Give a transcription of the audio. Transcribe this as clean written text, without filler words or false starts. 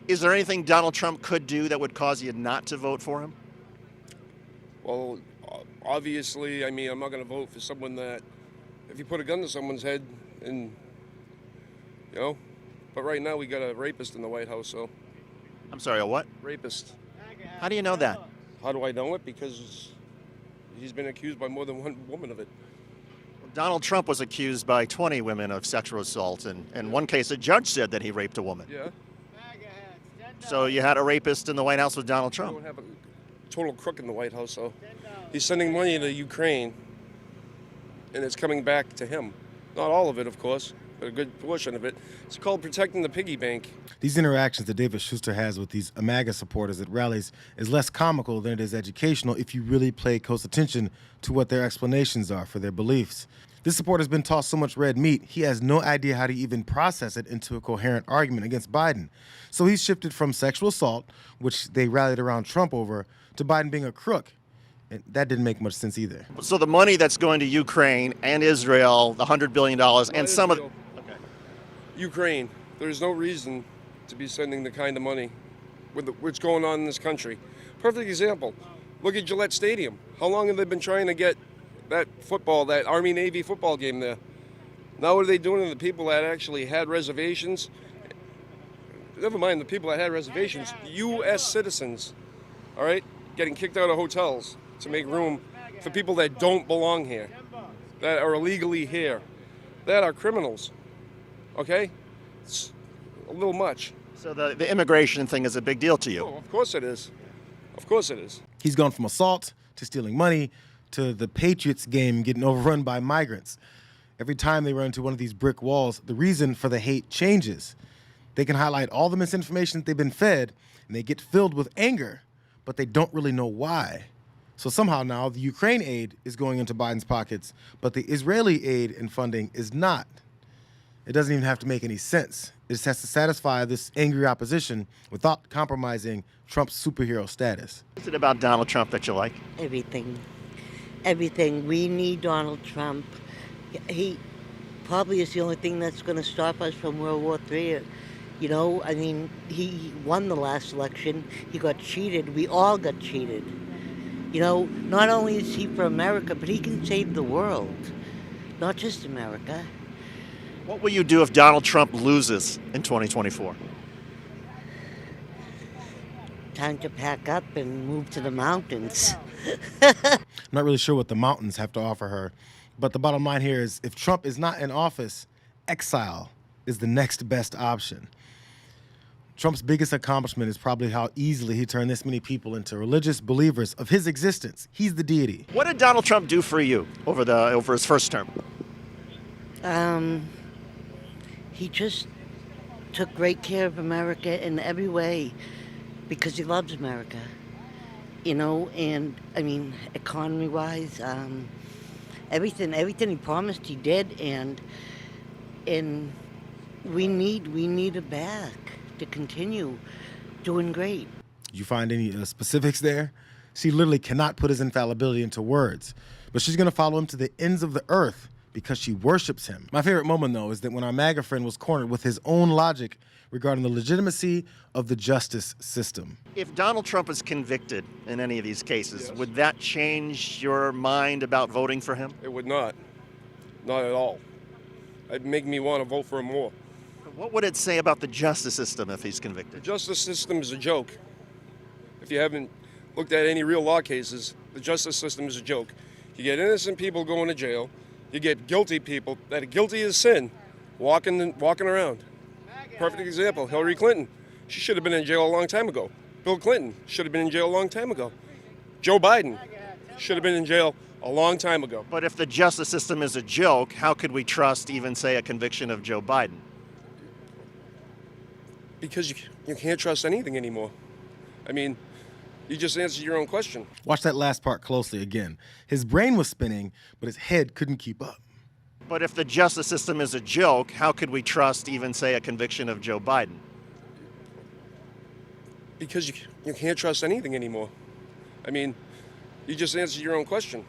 Is there anything Donald Trump could do that would cause you not to vote for him? Well, obviously, I mean, I'm not going to vote for someone that, if you put a gun to someone's head and, you know, but right now we got a rapist in the White House, so. I'm sorry, a what? Rapist. How do you know that? How do I know it? Because he's been accused by more than one woman of it. Donald Trump was accused by 20 women of sexual assault, and in one case, a judge said that he raped a woman. Yeah. So you had a rapist in the White House with Donald We Trump. don't have a total crook in the White House, so he's sending money to Ukraine, and it's coming back to him. Not all of it, of course, but a good portion of it. It's called protecting the piggy bank. These interactions that David Schuster has with these MAGA supporters at rallies is less comical than it is educational if you really pay close attention to what their explanations are for their beliefs. This supporter's been tossed so much red meat, he has no idea how to even process it into a coherent argument against Biden. So he's shifted from sexual assault, which they rallied around Trump over, to Biden being a crook. And that didn't make much sense either. So the money that's going to Ukraine and Israel, the $100 billion, and some of... Okay. Ukraine, there's no reason to be sending the kind of money with what's going on in this country. Perfect example. Look at Gillette Stadium. How long have they been trying to get that Army-Navy football game there? Now what are they doing to the people that actually had reservations? Never mind the people that had reservations. U.S. citizens, all right, getting kicked out of hotels to make room for people that don't belong here, that are illegally here, that are criminals, okay? It's a little much. So the immigration thing is a big deal to you. Oh, of course it is. Of course it is. He's gone from assault to stealing money to the Patriots game getting overrun by migrants. Every time they run into one of these brick walls, the reason for the hate changes. They can highlight all the misinformation that they've been fed, and they get filled with anger, but they don't really know why. So somehow now the Ukraine aid is going into Biden's pockets, but the Israeli aid and funding is not. It doesn't even have to make any sense. It just has to satisfy this angry opposition without compromising Trump's superhero status. What is it about Donald Trump that you like? Everything. Everything. We need Donald Trump. He probably is the only thing that's going to stop us from World War III. You know, I mean, he won the last election. He got cheated. We all got cheated. You know, not only is he for America, but he can save the world, not just America. What will you do if Donald Trump loses in 2024? Time to pack up and move to the mountains. I'm not really sure what the mountains have to offer her, but the bottom line here is if Trump is not in office, exile is the next best option. Trump's biggest accomplishment is probably how easily he turned this many people into religious believers of his existence. He's the deity. What did Donald Trump do for you over his first term? He just took great care of America in every way because he loves America. You know, and I mean, economy-wise, everything he promised he did, and we need it back to continue doing great. You find any specifics there? She literally cannot put his infallibility into words, but she's going to follow him to the ends of the earth because she worships him. My favorite moment, though, is that when our MAGA friend was cornered with his own logic regarding the legitimacy of the justice system. If Donald Trump is convicted in any of these cases, Yes. would that change your mind about voting for him? It would not. Not at all. It'd make me want to vote for him more. What would it say about the justice system if he's The convicted? justice system is a joke. If you haven't looked at any real law cases, the justice system is a joke. You get innocent people going to jail. You get guilty people that are guilty as sin walking around. Perfect example, Hillary Clinton. She should have been in jail a long time ago. Bill Clinton should have been in jail a long time ago. Joe Biden should have been in jail a long time ago. But if the justice system is a joke, how could we trust even, say, a conviction of Joe Biden? Because you can't trust anything anymore. I mean, you just answered your own question. Watch that last part closely again. His brain was spinning, but his head couldn't keep up. But if the justice system is a joke, how could we trust even, say, a conviction of Joe Biden? Because you can't trust anything anymore. I mean, you just answered your own question.